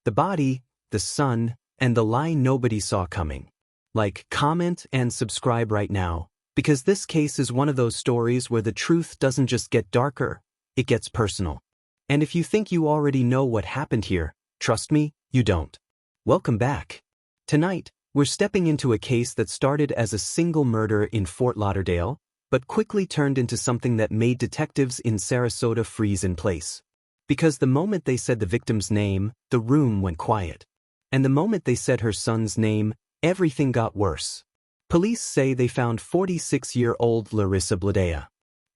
The body, the sun, and the lie nobody saw coming. Like, comment, and subscribe right now, because this case is one of those stories where the truth doesn't just get darker, it gets personal. And if you think you already know what happened here, trust me, you don't. Welcome back. Tonight, we're stepping into a case that started as a single murder in Fort Lauderdale, but quickly turned into something that made detectives in Sarasota freeze in place. Because the moment they said the victim's name, the room went quiet. And the moment they said her son's name, everything got worse. Police say they found 46-year-old Larisa Blyudaya.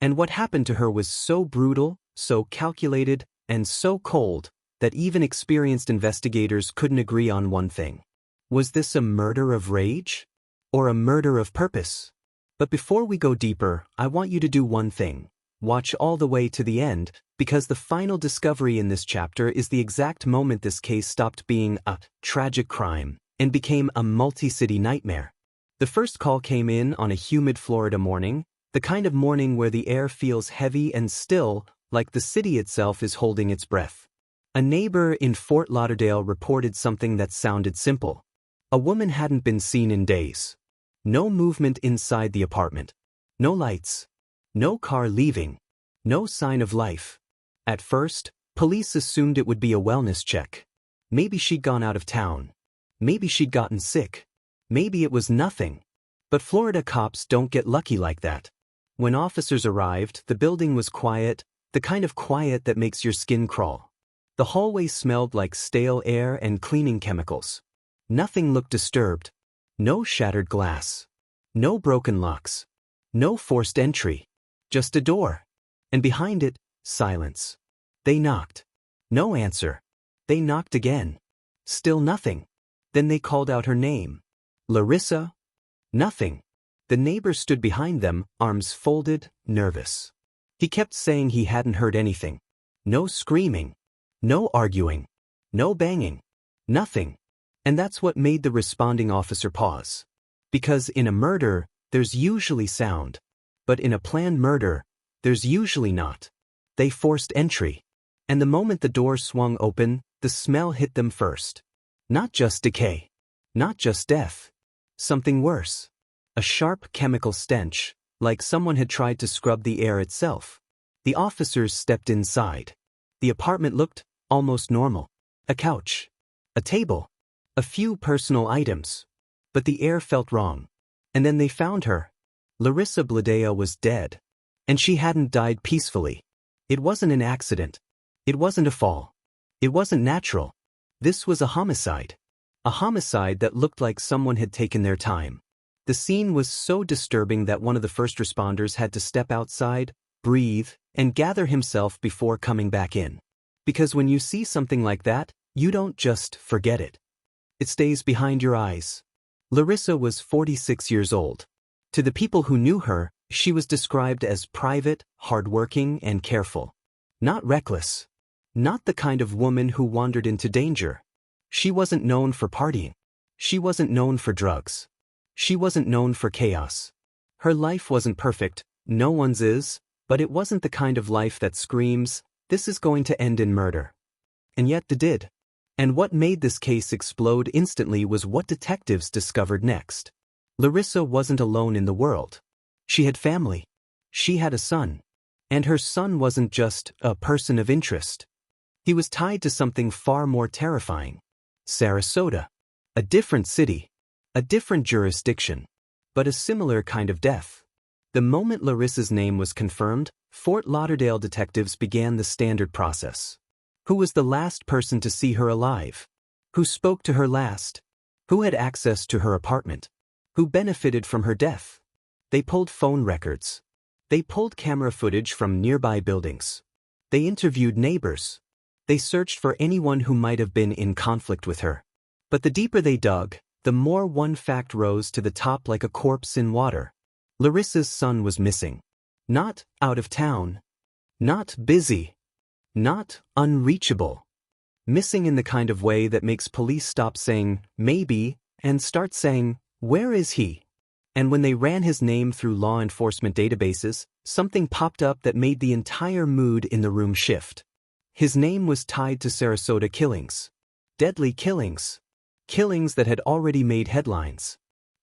And what happened to her was so brutal, so calculated, and so cold that even experienced investigators couldn't agree on one thing. Was this a murder of rage? Or a murder of purpose? But before we go deeper, I want you to do one thing. Watch all the way to the end, because the final discovery in this chapter is the exact moment this case stopped being a tragic crime and became a multi-city nightmare. The first call came in on a humid Florida morning, the kind of morning where the air feels heavy and still, like the city itself is holding its breath. A neighbor in Fort Lauderdale reported something that sounded simple. A woman hadn't been seen in days. No movement inside the apartment. No lights. No car leaving. No sign of life. At first, police assumed it would be a wellness check. Maybe she'd gone out of town. Maybe she'd gotten sick. Maybe it was nothing. But Florida cops don't get lucky like that. When officers arrived, the building was quiet, the kind of quiet that makes your skin crawl. The hallway smelled like stale air and cleaning chemicals. Nothing looked disturbed. No shattered glass. No broken locks. No forced entry. Just a door. And behind it, silence. They knocked. No answer. They knocked again. Still nothing. Then they called out her name. Larisa? Nothing. The neighbor stood behind them, arms folded, nervous. He kept saying he hadn't heard anything. No screaming. No arguing. No banging. Nothing. And that's what made the responding officer pause. Because in a murder, there's usually sound. But in a planned murder, there's usually not. They forced entry. And the moment the door swung open, the smell hit them first. Not just decay. Not just death. Something worse. A sharp chemical stench, like someone had tried to scrub the air itself. The officers stepped inside. The apartment looked almost normal. A couch. A table. A few personal items. But the air felt wrong. And then they found her. Larisa Blyudaya was dead. And she hadn't died peacefully. It wasn't an accident. It wasn't a fall. It wasn't natural. This was a homicide. A homicide that looked like someone had taken their time. The scene was so disturbing that one of the first responders had to step outside, breathe, and gather himself before coming back in. Because when you see something like that, you don't just forget it. It stays behind your eyes. Larisa was 46 years old. To the people who knew her, she was described as private, hardworking, and careful. Not reckless. Not the kind of woman who wandered into danger. She wasn't known for partying. She wasn't known for drugs. She wasn't known for chaos. Her life wasn't perfect, no one's is, but it wasn't the kind of life that screams, this is going to end in murder. And yet it did. And what made this case explode instantly was what detectives discovered next. Larisa wasn't alone in the world. She had family. She had a son. And her son wasn't just a person of interest. He was tied to something far more terrifying. Sarasota. A different city. A different jurisdiction. But a similar kind of death. The moment Larisa's name was confirmed, Fort Lauderdale detectives began the standard process. Who was the last person to see her alive? Who spoke to her last? Who had access to her apartment? Who benefited from her death? They pulled phone records. They pulled camera footage from nearby buildings. They interviewed neighbors. They searched for anyone who might have been in conflict with her. But the deeper they dug, the more one fact rose to the top like a corpse in water. Larisa's son was missing. Not out of town. Not busy. Not unreachable. Missing in the kind of way that makes police stop saying, maybe, and start saying, where is he? And when they ran his name through law enforcement databases, something popped up that made the entire mood in the room shift. His name was tied to Sarasota killings. Deadly killings. Killings that had already made headlines.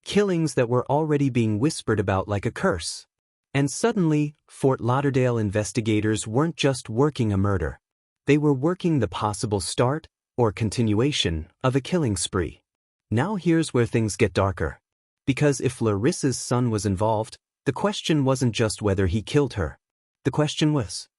Killings that were already being whispered about like a curse. And suddenly, Fort Lauderdale investigators weren't just working a murder. They were working the possible start, or continuation, of a killing spree. Now here's where things get darker. Because if Larisa's son was involved, the question wasn't just whether he killed her. The question was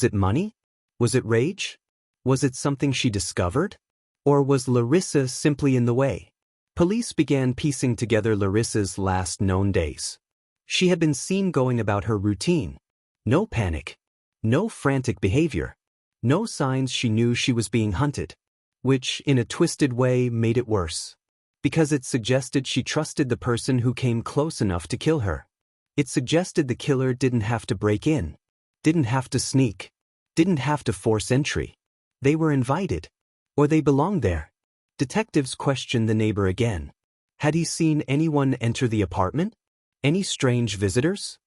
it money? Was it rage? Was it something she discovered? Or was Larisa simply in the way? Police began piecing together Larisa's last known days. She had been seen going about her routine. No panic. No frantic behavior. No signs she knew she was being hunted. Which, in a twisted way, made it worse. Because it suggested she trusted the person who came close enough to kill her. It suggested the killer didn't have to break in. Didn't have to sneak. Didn't have to force entry. They were invited. Or they belonged there. Detectives questioned the neighbor again. Had he seen anyone enter the apartment? Any strange visitors?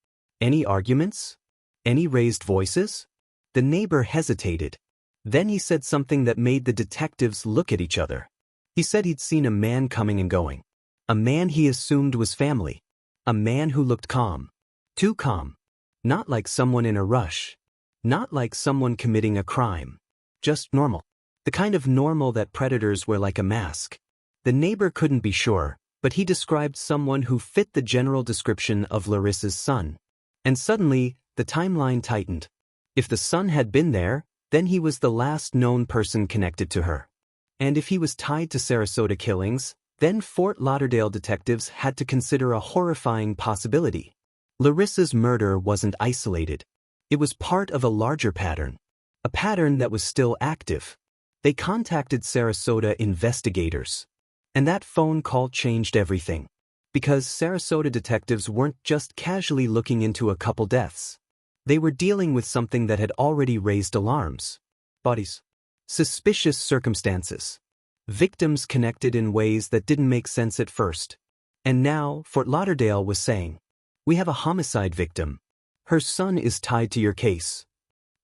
Any arguments? Any raised voices? The neighbor hesitated. Then he said something that made the detectives look at each other. He said he'd seen a man coming and going. A man he assumed was family. A man who looked calm. Too calm. Not like someone in a rush. Not like someone committing a crime. Just normal. The kind of normal that predators wear like a mask. The neighbor couldn't be sure, but he described someone who fit the general description of Larisa's son. And suddenly, the timeline tightened. If the son had been there, then he was the last known person connected to her. And if he was tied to Sarasota killings, then Fort Lauderdale detectives had to consider a horrifying possibility. Larisa's murder wasn't isolated. It was part of a larger pattern. A pattern that was still active. They contacted Sarasota investigators. And that phone call changed everything. Because Sarasota detectives weren't just casually looking into a couple deaths. They were dealing with something that had already raised alarms. Bodies. Suspicious circumstances. Victims connected in ways that didn't make sense at first. And now, Fort Lauderdale was saying, "We have a homicide victim. Her son is tied to your case."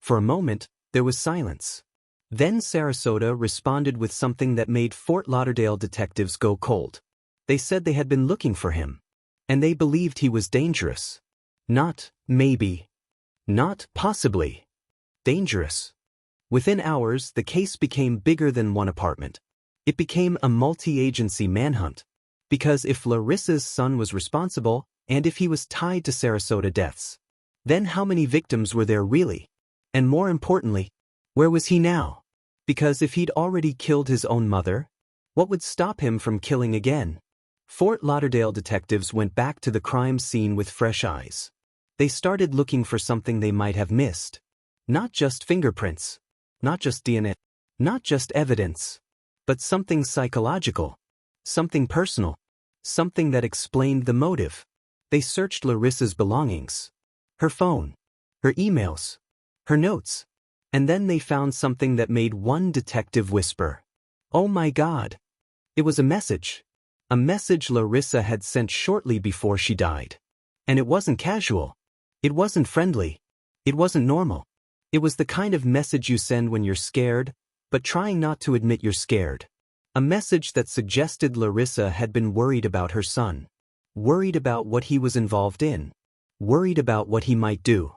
For a moment, there was silence. Then Sarasota responded with something that made Fort Lauderdale detectives go cold. They said they had been looking for him. And they believed he was dangerous. Not maybe. Not possibly. Dangerous. Within hours, the case became bigger than one apartment. It became a multi-agency manhunt. Because if Larisa's son was responsible, and if he was tied to Sarasota deaths, then how many victims were there really? And more importantly, where was he now? Because if he'd already killed his own mother, what would stop him from killing again? Fort Lauderdale detectives went back to the crime scene with fresh eyes. They started looking for something they might have missed. Not just fingerprints. Not just DNA. Not just evidence. But something psychological. Something personal. Something that explained the motive. They searched Larisa's belongings. Her phone. Her emails. Her notes. And then they found something that made one detective whisper, "Oh my God." It was a message. A message Larisa had sent shortly before she died. And it wasn't casual. It wasn't friendly. It wasn't normal. It was the kind of message you send when you're scared, but trying not to admit you're scared. A message that suggested Larisa had been worried about her son. Worried about what he was involved in. Worried about what he might do.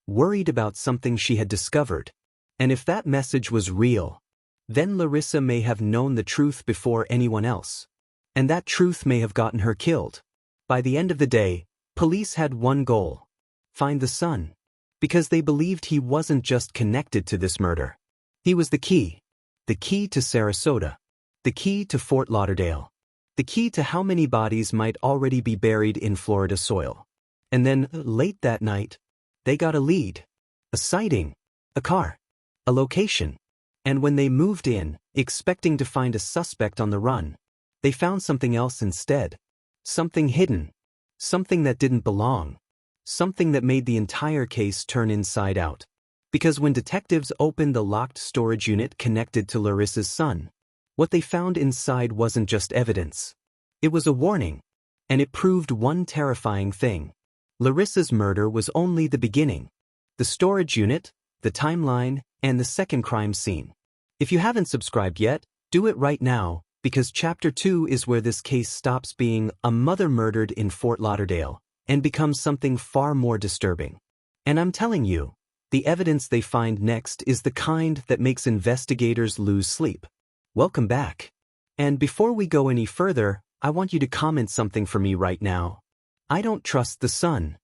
Worried about something she had discovered. And if that message was real, then Larisa may have known the truth before anyone else. And that truth may have gotten her killed. By the end of the day, police had one goal. Find the son. Because they believed he wasn't just connected to this murder. He was the key. The key to Sarasota. The key to Fort Lauderdale. The key to how many bodies might already be buried in Florida soil. And then, late that night, they got a lead. A sighting. A car. A location. And when they moved in, expecting to find a suspect on the run, they found something else instead. Something hidden. Something that didn't belong. Something that made the entire case turn inside out. Because when detectives opened the locked storage unit connected to Larisa's son, what they found inside wasn't just evidence. It was a warning. And it proved one terrifying thing. Larisa's murder was only the beginning. The storage unit, the timeline, and the second crime scene. If you haven't subscribed yet, Do it right now, because Chapter 2 is where this case stops being a mother murdered in Fort Lauderdale and becomes something far more disturbing. And I'm telling you, the evidence they find next is the kind that makes investigators lose sleep. Welcome back. And before we go any further, I want you to comment something for me right now. I don't trust the son.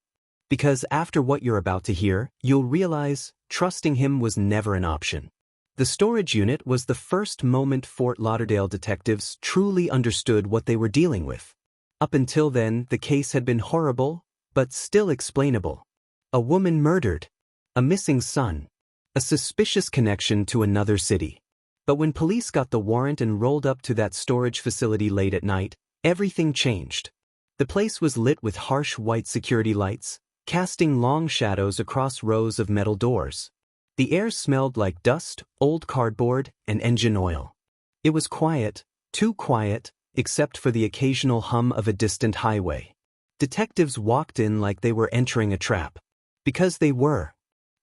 Because after what you're about to hear, you'll realize trusting him was never an option. The storage unit was the first moment Fort Lauderdale detectives truly understood what they were dealing with. Up until then, the case had been horrible, but still explainable. A woman murdered. A missing son. A suspicious connection to another city. But when police got the warrant and rolled up to that storage facility late at night, everything changed. The place was lit with harsh white security lights, casting long shadows across rows of metal doors. The air smelled like dust, old cardboard, and engine oil. It was quiet, too quiet, except for the occasional hum of a distant highway. Detectives walked in like they were entering a trap. Because they were.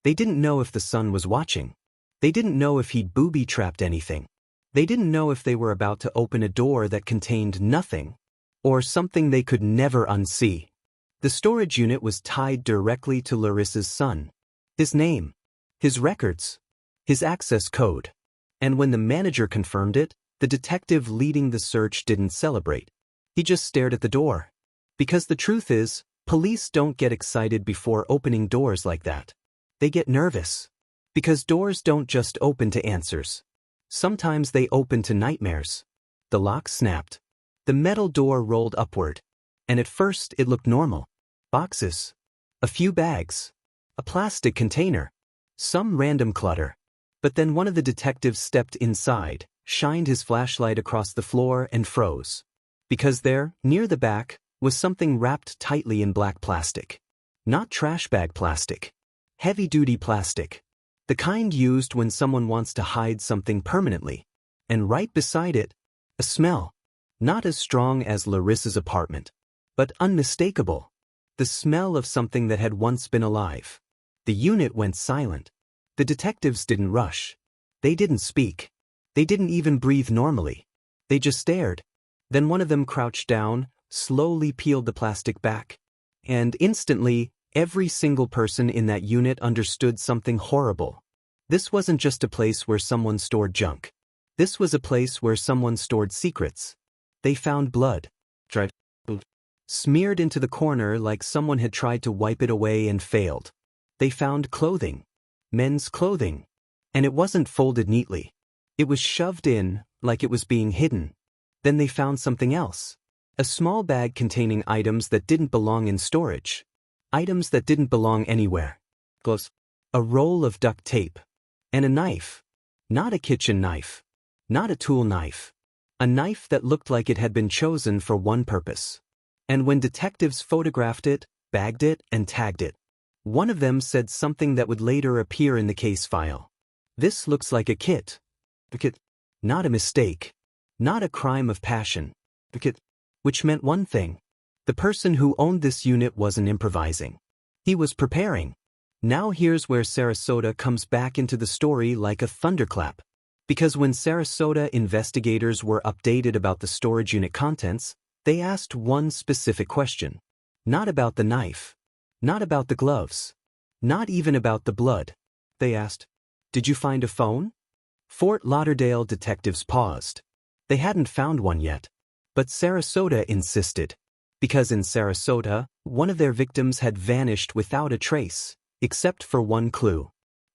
They didn't know if the son was watching. They didn't know if he'd booby-trapped anything. They didn't know if they were about to open a door that contained nothing, or something they could never unsee. The storage unit was tied directly to Larisa's son. His name, his records, his access code. And when the manager confirmed it, the detective leading the search didn't celebrate. He just stared at the door. Because the truth is, police don't get excited before opening doors like that. They get nervous. Because doors don't just open to answers. Sometimes they open to nightmares. The lock snapped. The metal door rolled upward. And at first it looked normal. Boxes. A few bags. A plastic container. Some random clutter. But then one of the detectives stepped inside, shined his flashlight across the floor and froze. Because there, near the back, was something wrapped tightly in black plastic. Not trash bag plastic. Heavy-duty plastic. The kind used when someone wants to hide something permanently. And right beside it, a smell. Not as strong as Larisa's apartment, but unmistakable. The smell of something that had once been alive. The unit went silent. The detectives didn't rush. They didn't speak. They didn't even breathe normally. They just stared. Then one of them crouched down, slowly peeled the plastic back. And instantly, every single person in that unit understood something horrible. This wasn't just a place where someone stored junk. This was a place where someone stored secrets. They found blood. Smeared into the corner like someone had tried to wipe it away and failed. They found clothing. Men's clothing. And it wasn't folded neatly. It was shoved in, like it was being hidden. Then they found something else. A small bag containing items that didn't belong in storage. Items that didn't belong anywhere. Gloves. A roll of duct tape. And a knife. Not a kitchen knife. Not a tool knife. A knife that looked like it had been chosen for one purpose. And when detectives photographed it, bagged it, and tagged it, one of them said something that would later appear in the case file. This looks like a kit. Not a mistake. Not a crime of passion. Which meant one thing. The person who owned this unit wasn't improvising. He was preparing. Now here's where Sarasota comes back into the story like a thunderclap. Because when Sarasota investigators were updated about the storage unit contents, they asked one specific question. Not about the knife. Not about the gloves. Not even about the blood. They asked, "Did you find a phone?" Fort Lauderdale detectives paused. They hadn't found one yet. But Sarasota insisted. Because in Sarasota, one of their victims had vanished without a trace, except for one clue.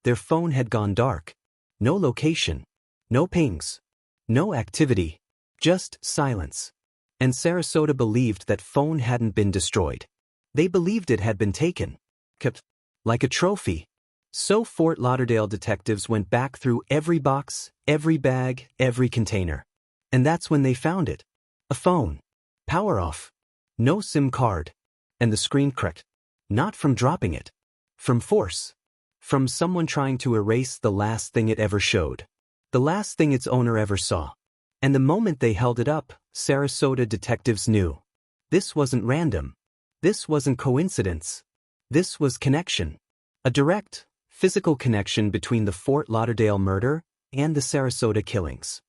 Their phone had gone dark. No location. No pings. No activity. Just silence. And Sarasota believed that phone hadn't been destroyed. They believed it had been taken. Kept. Like a trophy. So Fort Lauderdale detectives went back through every box, every bag, every container. And that's when they found it. A phone. Power off. No SIM card. And the screen cracked. Not from dropping it. From force. From someone trying to erase the last thing it ever showed. The last thing its owner ever saw. And the moment they held it up, Sarasota detectives knew. This wasn't random. This wasn't coincidence. This was connection. A direct, physical connection between the Fort Lauderdale murder and the Sarasota killings.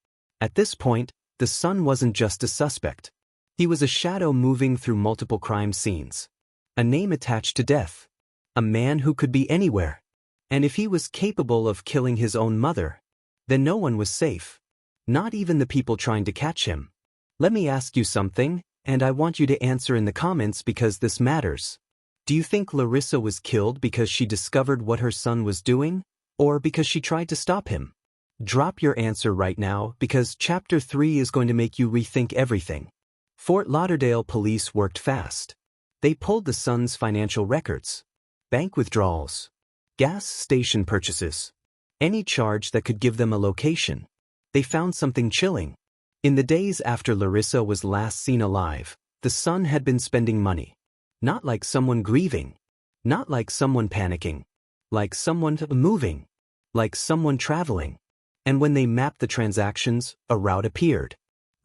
At this point, the son wasn't just a suspect. He was a shadow moving through multiple crime scenes. A name attached to death. A man who could be anywhere. And if he was capable of killing his own mother, then no one was safe. Not even the people trying to catch him. Let me ask you something, and I want you to answer in the comments because this matters. Do you think Larisa was killed because she discovered what her son was doing, or because she tried to stop him? Drop your answer right now because Chapter 3 is going to make you rethink everything. Fort Lauderdale police worked fast. They pulled the son's financial records, bank withdrawals, gas station purchases, any charge that could give them a location. They found something chilling. In the days after Larisa was last seen alive, the son had been spending money. Not like someone grieving. Not like someone panicking. Like someone moving. Like someone traveling. And when they mapped the transactions, a route appeared.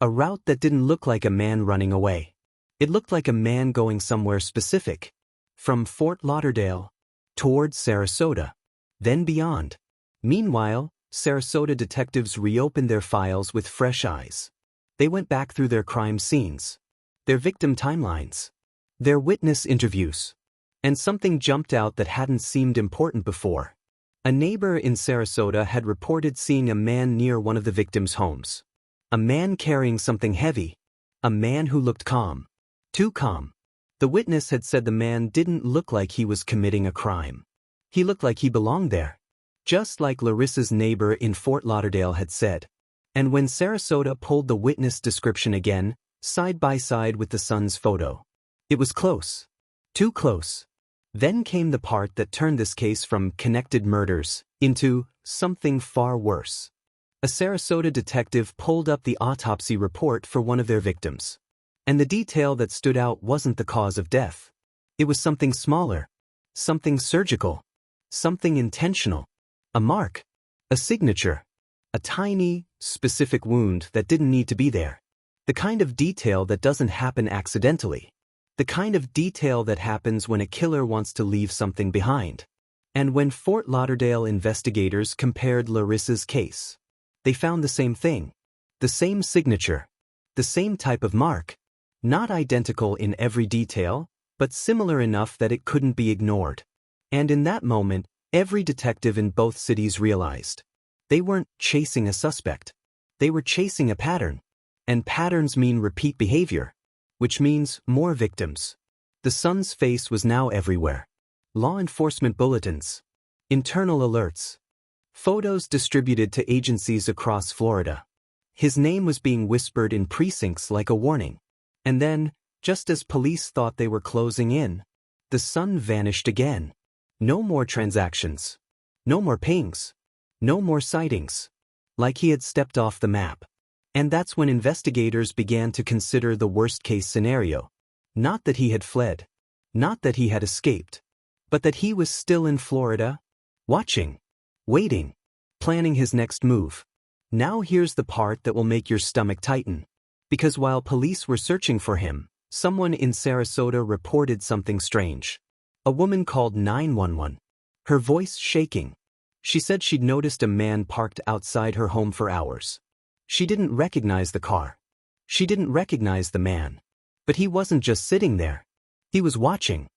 A route that didn't look like a man running away. It looked like a man going somewhere specific. From Fort Lauderdale, towards Sarasota, then beyond. Meanwhile, Sarasota detectives reopened their files with fresh eyes. They went back through their crime scenes, their victim timelines, their witness interviews. And something jumped out that hadn't seemed important before. A neighbor in Sarasota had reported seeing a man near one of the victims' homes. A man carrying something heavy. A man who looked calm. Too calm. The witness had said the man didn't look like he was committing a crime. He looked like he belonged there. Just like Larisa's neighbor in Fort Lauderdale had said. And when Sarasota pulled the witness description again, side by side with the son's photo, it was close. Too close. Then came the part that turned this case from connected murders into something far worse. A Sarasota detective pulled up the autopsy report for one of their victims. And the detail that stood out wasn't the cause of death. It was something smaller. Something surgical. Something intentional. A mark. A signature. A tiny, specific wound that didn't need to be there. The kind of detail that doesn't happen accidentally. The kind of detail that happens when a killer wants to leave something behind. And when Fort Lauderdale investigators compared Larisa's case, they found the same thing. The same signature. The same type of mark. Not identical in every detail, but similar enough that it couldn't be ignored. And in that moment, every detective in both cities realized. They weren't chasing a suspect. They were chasing a pattern. And patterns mean repeat behavior. Which means more victims. The son's face was now everywhere. Law enforcement bulletins. Internal alerts. Photos distributed to agencies across Florida. His name was being whispered in precincts like a warning. And then, just as police thought they were closing in, the son vanished again. No more transactions. No more pings. No more sightings. Like he had stepped off the map. And that's when investigators began to consider the worst-case scenario. Not that he had fled. Not that he had escaped. But that he was still in Florida, watching, waiting, planning his next move. Now here's the part that will make your stomach tighten. Because while police were searching for him, someone in Sarasota reported something strange. A woman called 911. Her voice shaking. She said she'd noticed a man parked outside her home for hours. She didn't recognize the car. She didn't recognize the man. But he wasn't just sitting there. He was watching.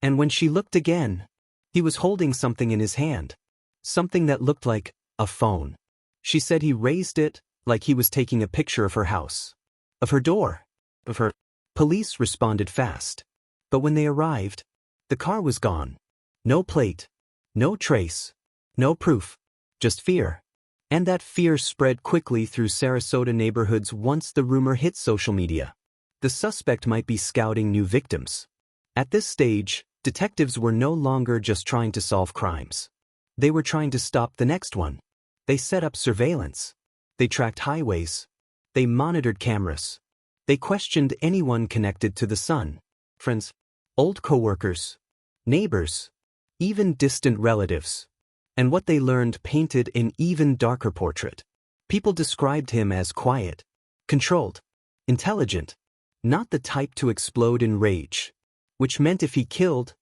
And when she looked again, he was holding something in his hand. Something that looked like a phone. She said he raised it like he was taking a picture of her house. Of her door. Of her. Police responded fast. But when they arrived, the car was gone. No plate. No trace. No proof. Just fear. And that fear spread quickly through Sarasota neighborhoods once the rumor hit social media. The suspect might be scouting new victims. At this stage, detectives were no longer just trying to solve crimes. They were trying to stop the next one. They set up surveillance. They tracked highways. They monitored cameras. They questioned anyone connected to the son. Friends, old coworkers, neighbors, even distant relatives. And what they learned painted an even darker portrait. People described him as quiet, controlled, intelligent, not the type to explode in rage, which meant if he killed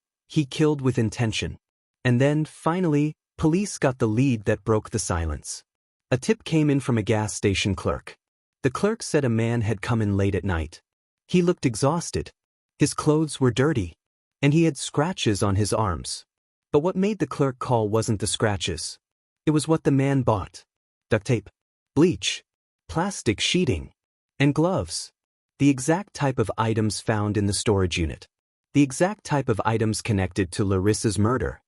with intention. And then, finally, police got the lead that broke the silence. A tip came in from a gas station clerk. The clerk said a man had come in late at night. He looked exhausted. His clothes were dirty, and he had scratches on his arms. But what made the clerk call wasn't the scratches. It was what the man bought: duct tape, bleach, plastic sheeting, and gloves. The exact type of items found in the storage unit. The exact type of items connected to Larisa's murder.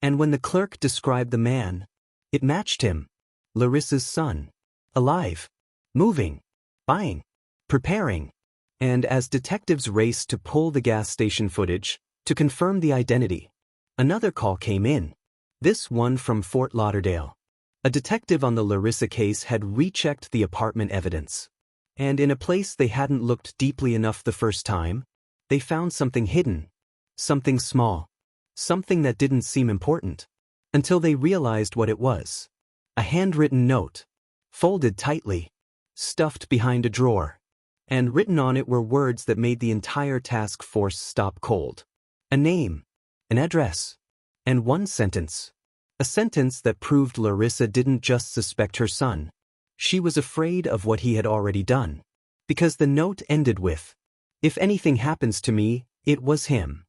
And when the clerk described the man, it matched him. Larisa's son. Alive. Moving. Buying. Preparing. And as detectives raced to pull the gas station footage to confirm the identity, another call came in. This one from Fort Lauderdale. A detective on the Larisa case had rechecked the apartment evidence. And in a place they hadn't looked deeply enough the first time, they found something hidden. Something small. Something that didn't seem important. Until they realized what it was. A handwritten note. Folded tightly. Stuffed behind a drawer. And written on it were words that made the entire task force stop cold. A name. An address. And one sentence. A sentence that proved Larisa didn't just suspect her son. She was afraid of what he had already done. Because the note ended with, "If anything happens to me, it was him."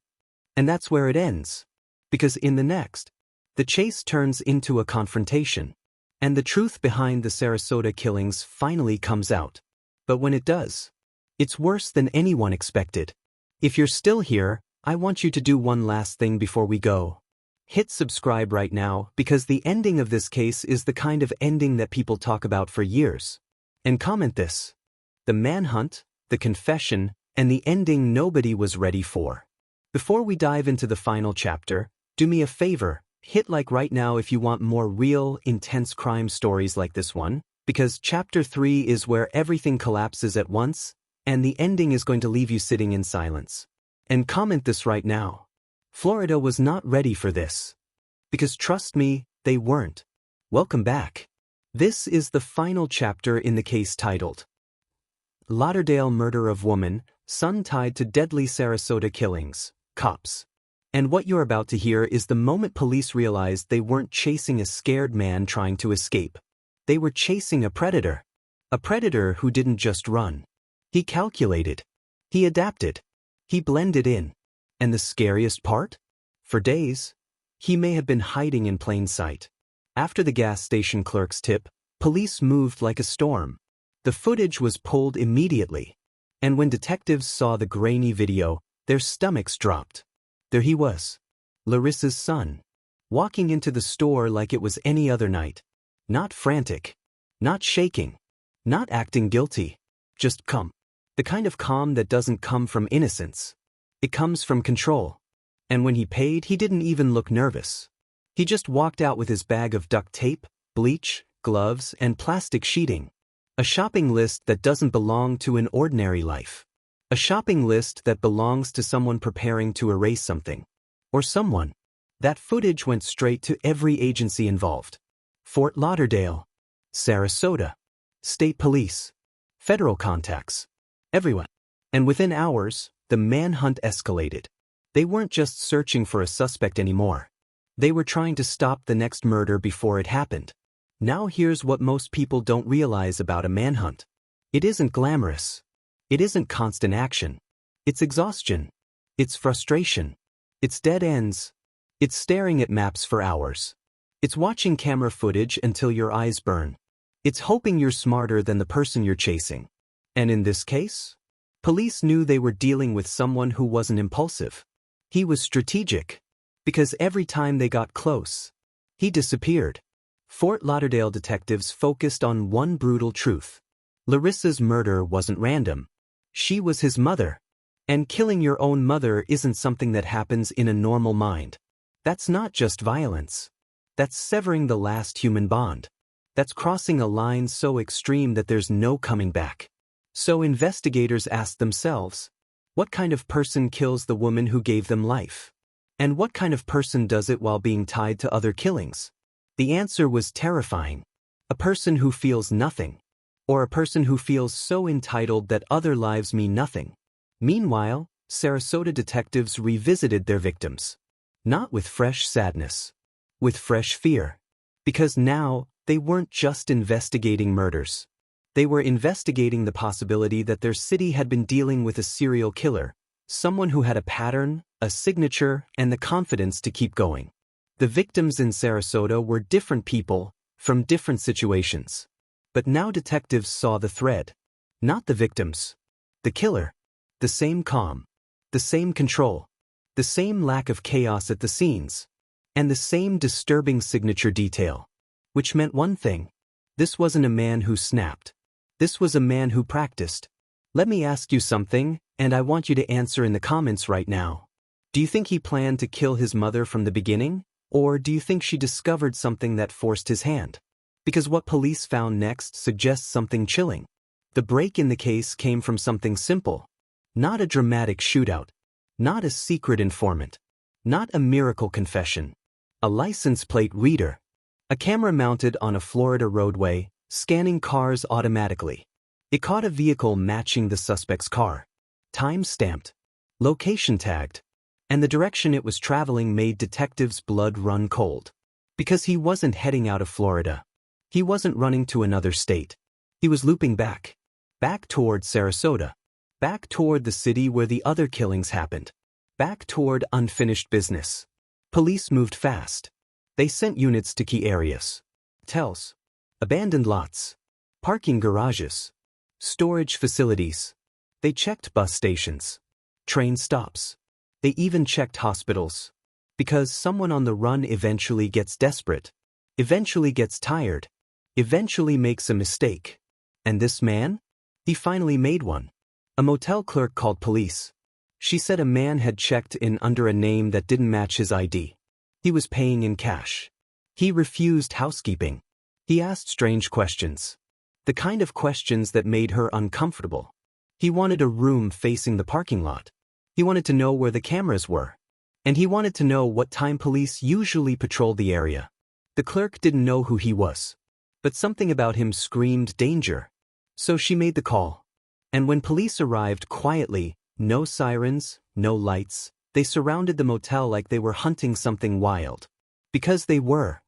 And that's where it ends. Because in the next, the chase turns into a confrontation. And the truth behind the Sarasota killings finally comes out. But when it does, it's worse than anyone expected. If you're still here, I want you to do one last thing before we go. Hit subscribe right now, because the ending of this case is the kind of ending that people talk about for years. And comment this: the manhunt, the confession, and the ending nobody was ready for. Before we dive into the final chapter, do me a favor, hit like right now if you want more real, intense crime stories like this one, because chapter 3 is where everything collapses at once, and the ending is going to leave you sitting in silence. And comment this right now. Florida was not ready for this. Because trust me, they weren't. Welcome back. This is the final chapter in the case titled Lauderdale Murder of Woman, Son Tied to Deadly Sarasota Killings, Cops. And what you're about to hear is the moment police realized they weren't chasing a scared man trying to escape. They were chasing a predator. A predator who didn't just run. He calculated. He adapted. He blended in. And the scariest part? For days, he may have been hiding in plain sight. After the gas station clerk's tip, police moved like a storm. The footage was pulled immediately. And when detectives saw the grainy video, their stomachs dropped. There he was. Larisa's son. Walking into the store like it was any other night. Not frantic. Not shaking. Not acting guilty. Just calm. The kind of calm that doesn't come from innocence. It comes from control. And when he paid, he didn't even look nervous. He just walked out with his bag of duct tape, bleach, gloves, and plastic sheeting. A shopping list that doesn't belong to an ordinary life. A shopping list that belongs to someone preparing to erase something. Or someone. That footage went straight to every agency involved. Fort Lauderdale. Sarasota. State police. Federal contacts. Everyone. And within hours, the manhunt escalated. They weren't just searching for a suspect anymore. They were trying to stop the next murder before it happened. Now here's what most people don't realize about a manhunt. It isn't glamorous. It isn't constant action. It's exhaustion. It's frustration. It's dead ends. It's staring at maps for hours. It's watching camera footage until your eyes burn. It's hoping you're smarter than the person you're chasing. And in this case, police knew they were dealing with someone who wasn't impulsive. He was strategic. Because every time they got close, he disappeared. Fort Lauderdale detectives focused on one brutal truth. Larisa's murder wasn't random. She was his mother. And killing your own mother isn't something that happens in a normal mind. That's not just violence. That's severing the last human bond. That's crossing a line so extreme that there's no coming back. So investigators asked themselves, what kind of person kills the woman who gave them life? And what kind of person does it while being tied to other killings? The answer was terrifying. A person who feels nothing. Or a person who feels so entitled that other lives mean nothing. Meanwhile, Sarasota detectives revisited their victims. Not with fresh sadness. With fresh fear. Because now, they weren't just investigating murders. They were investigating the possibility that their city had been dealing with a serial killer, someone who had a pattern, a signature, and the confidence to keep going. The victims in Sarasota were different people, from different situations. But now detectives saw the thread. Not the victims. The killer. The same calm. The same control. The same lack of chaos at the scenes. And the same disturbing signature detail. Which meant one thing. This wasn't a man who snapped. This was a man who practiced. Let me ask you something, and I want you to answer in the comments right now. Do you think he planned to kill his mother from the beginning? Or do you think she discovered something that forced his hand? Because what police found next suggests something chilling. The break in the case came from something simple. Not a dramatic shootout. Not a secret informant. Not a miracle confession. A license plate reader. A camera mounted on a Florida roadway, scanning cars automatically. It caught a vehicle matching the suspect's car. Time stamped. Location tagged. And the direction it was traveling made detectives' blood run cold. Because he wasn't heading out of Florida. He wasn't running to another state. He was looping back. Back toward Sarasota. Back toward the city where the other killings happened. Back toward unfinished business. Police moved fast. They sent units to key areas. Hotels. Abandoned lots. Parking garages. Storage facilities. They checked bus stations. Train stops. They even checked hospitals. Because someone on the run eventually gets desperate. Eventually gets tired. Eventually makes a mistake. And this man? He finally made one. A motel clerk called police. She said a man had checked in under a name that didn't match his ID. He was paying in cash. He refused housekeeping. He asked strange questions. The kind of questions that made her uncomfortable. He wanted a room facing the parking lot. He wanted to know where the cameras were. And he wanted to know what time police usually patrolled the area. The clerk didn't know who he was. But something about him screamed danger. So she made the call. And when police arrived quietly, no sirens, no lights, they surrounded the motel like they were hunting something wild. Because they were.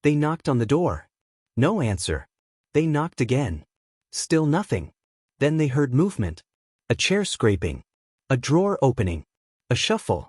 They knocked on the door. No answer. They knocked again. Still nothing. Then they heard movement. A chair scraping. A drawer opening. A shuffle.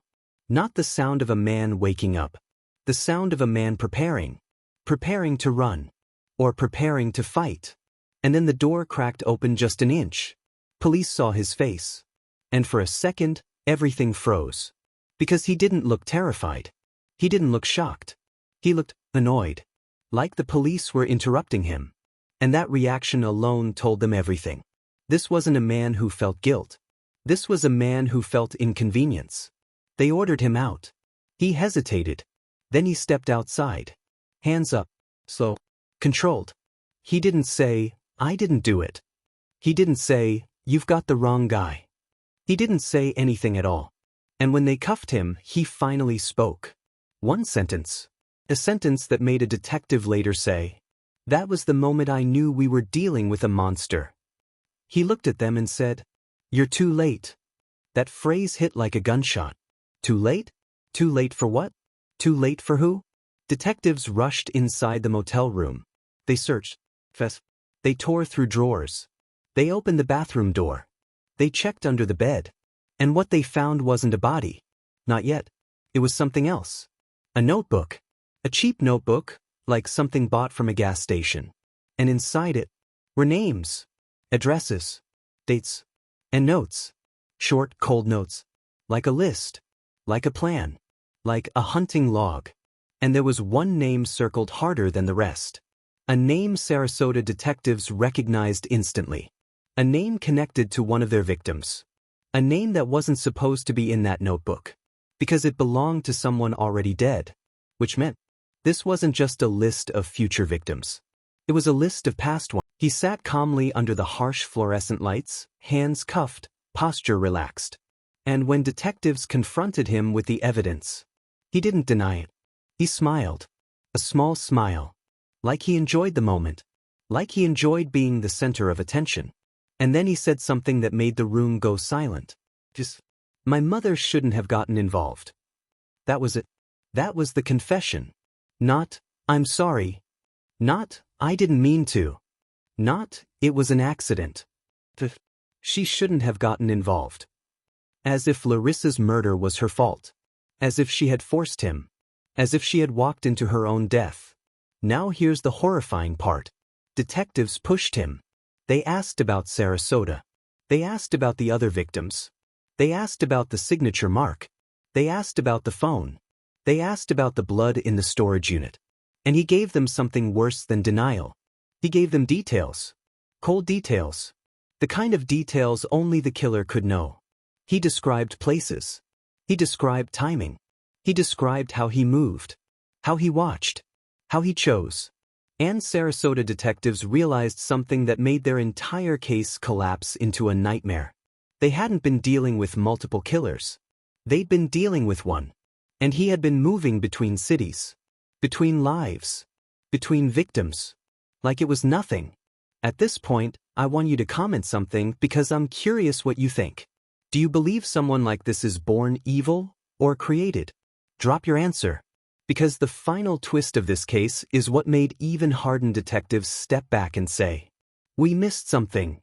Not the sound of a man waking up. The sound of a man preparing. Preparing to run. Or preparing to fight. And then the door cracked open just an inch. Police saw his face. And for a second, everything froze. Because he didn't look terrified. He didn't look shocked. He looked annoyed. Like the police were interrupting him. And that reaction alone told them everything. This wasn't a man who felt guilt. This was a man who felt inconvenience. They ordered him out. He hesitated. Then he stepped outside. Hands up. Slow. Controlled. He didn't say, "I didn't do it." He didn't say, "You've got the wrong guy." He didn't say anything at all. And when they cuffed him, he finally spoke. One sentence. A sentence that made a detective later say, "That was the moment I knew we were dealing with a monster." He looked at them and said, "You're too late." That phrase hit like a gunshot. Too late? Too late for what? Too late for who? Detectives rushed inside the motel room. They searched. They tore through drawers. They opened the bathroom door. They checked under the bed. And what they found wasn't a body. Not yet. It was something else. A notebook. A cheap notebook, like something bought from a gas station. And inside it were names, addresses, dates, and notes. Short, cold notes. Like a list. Like a plan. Like a hunting log. And there was one name circled harder than the rest. A name Sarasota detectives recognized instantly. A name connected to one of their victims. A name that wasn't supposed to be in that notebook. Because it belonged to someone already dead. Which meant this wasn't just a list of future victims. It was a list of past ones. He sat calmly under the harsh fluorescent lights, hands cuffed, posture relaxed. And when detectives confronted him with the evidence, he didn't deny it. He smiled. A small smile. Like he enjoyed the moment. Like he enjoyed being the center of attention. And then he said something that made the room go silent. My mother shouldn't have gotten involved. That was it. That was the confession. Not, "I'm sorry." Not, "I didn't mean to." Not, it was an accident. She shouldn't have gotten involved. As if Larisa's murder was her fault. As if she had forced him. As if she had walked into her own death. Now here's the horrifying part. Detectives pushed him. They asked about Sarasota. They asked about the other victims. They asked about the signature mark. They asked about the phone. They asked about the blood in the storage unit. And he gave them something worse than denial. He gave them details. Cold details. The kind of details only the killer could know. He described places. He described timing. He described how he moved. How he watched. How he chose. And Sarasota detectives realized something that made their entire case collapse into a nightmare. They hadn't been dealing with multiple killers. They'd been dealing with one. And he had been moving between cities. Between lives. Between victims. Like it was nothing. At this point, I want you to comment something because I'm curious what you think. Do you believe someone like this is born evil or created? Drop your answer. Because the final twist of this case is what made even hardened detectives step back and say, "We missed something."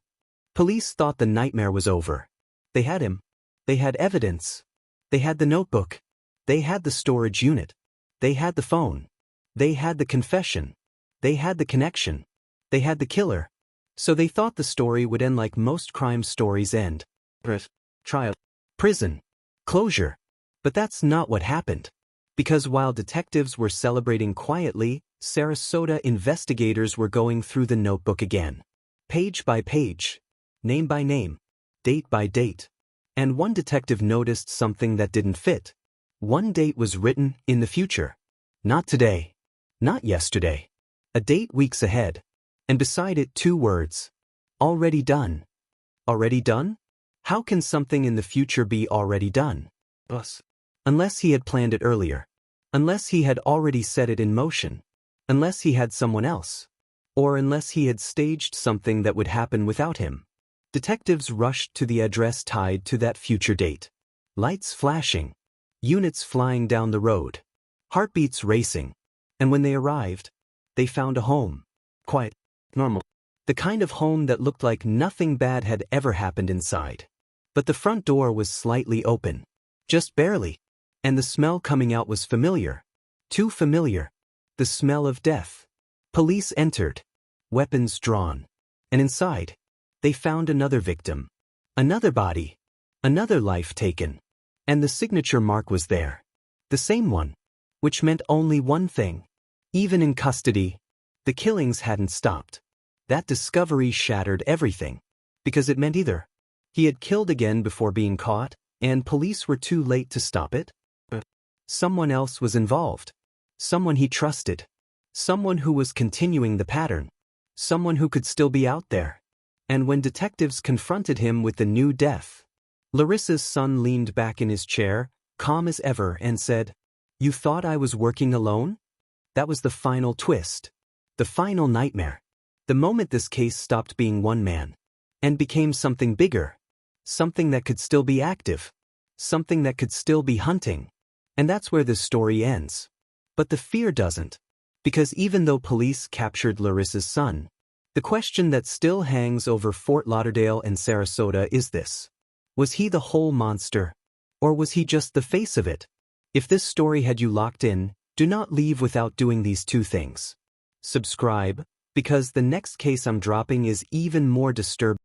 Police thought the nightmare was over. They had him. They had evidence. They had the notebook. They had the storage unit. They had the phone. They had the confession. They had the connection. They had the killer. So they thought the story would end like most crime stories end. Trial. Prison. Closure. But that's not what happened. Because while detectives were celebrating quietly, Sarasota investigators were going through the notebook again. Page by page. Name by name. Date by date. And one detective noticed something that didn't fit. One date was written in the future. Not today. Not yesterday. A date weeks ahead. And beside it 2 words. Already done. Already done? How can something in the future be already done? Unless he had planned it earlier. Unless he had already set it in motion. Unless he had someone else. Or unless he had staged something that would happen without him. Detectives rushed to the address tied to that future date. Lights flashing. Units flying down the road. Heartbeats racing. And when they arrived, they found a home. Quiet. Normal. The kind of home that looked like nothing bad had ever happened inside. But the front door was slightly open. Just barely. And the smell coming out was familiar. Too familiar. The smell of death. Police entered. Weapons drawn. And inside, they found another victim. Another body. Another life taken. And the signature mark was there. The same one. Which meant only one thing. Even in custody, the killings hadn't stopped. That discovery shattered everything. Because it meant either he had killed again before being caught, and police were too late to stop it. Someone else was involved. Someone he trusted. Someone who was continuing the pattern. Someone who could still be out there. And when detectives confronted him with the new death, Larisa's son leaned back in his chair, calm as ever, and said, "You thought I was working alone?" That was the final twist. The final nightmare. The moment this case stopped being one man and became something bigger. Something that could still be active. Something that could still be hunting. And that's where this story ends. But the fear doesn't. Because even though police captured Larisa's son, the question that still hangs over Fort Lauderdale and Sarasota is this. Was he the whole monster? Or was he just the face of it? If this story had you locked in, do not leave without doing these 2 things. Subscribe, because the next case I'm dropping is even more disturbing.